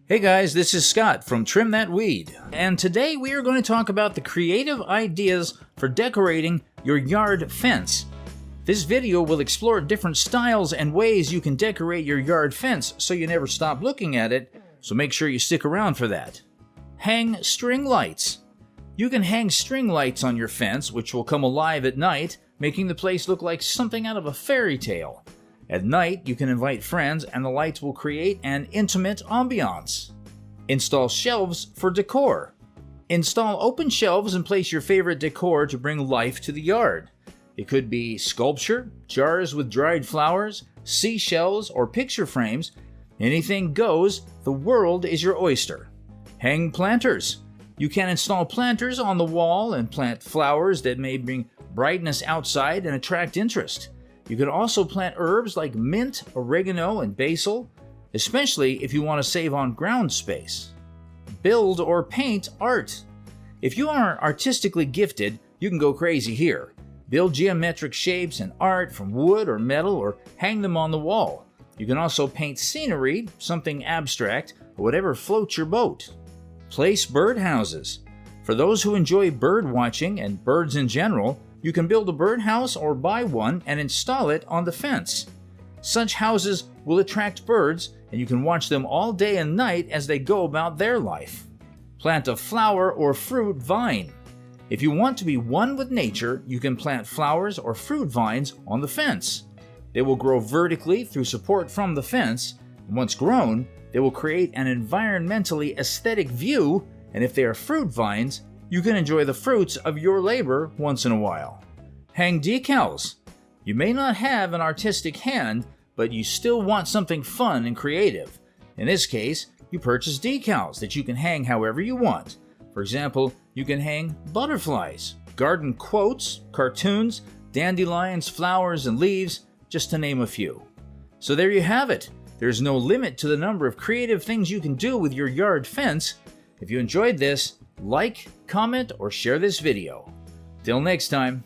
Hey guys, this is Scott from Trim That Weed, and today we are going to talk about the creative ideas for decorating your yard fence. This video will explore different styles and ways you can decorate your yard fence so you never stop looking at it, so make sure you stick around for that. Hang string lights. You can hang string lights on your fence, which will come alive at night, making the place look like something out of a fairy tale. At night, you can invite friends and the lights will create an intimate ambiance. Install shelves for decor. Install open shelves and place your favorite decor to bring life to the yard. It could be sculpture, jars with dried flowers, seashells, or picture frames. Anything goes, the world is your oyster. Hang planters. You can install planters on the wall and plant flowers that may bring brightness outside and attract interest. You can also plant herbs like mint, oregano, and basil, especially if you want to save on ground space. Build or paint art. If you are artistically gifted, you can go crazy here. Build geometric shapes and art from wood or metal or hang them on the wall. You can also paint scenery, something abstract, or whatever floats your boat. Place birdhouses. For those who enjoy bird watching and birds in general, you can build a birdhouse or buy one and install it on the fence. Such houses will attract birds, and you can watch them all day and night as they go about their life. Plant a flower or fruit vine. If you want to be one with nature, you can plant flowers or fruit vines on the fence. They will grow vertically through support from the fence, and once grown, they will create an environmentally aesthetic view, and if they are fruit vines, you can enjoy the fruits of your labor once in a while. Hang decals. You may not have an artistic hand, but you still want something fun and creative. In this case, you purchase decals that you can hang however you want. For example, you can hang butterflies, garden quotes, cartoons, dandelions, flowers, and leaves, just to name a few. So there you have it. There's no limit to the number of creative things you can do with your yard fence. If you enjoyed this, like, comment, or share this video. Till next time.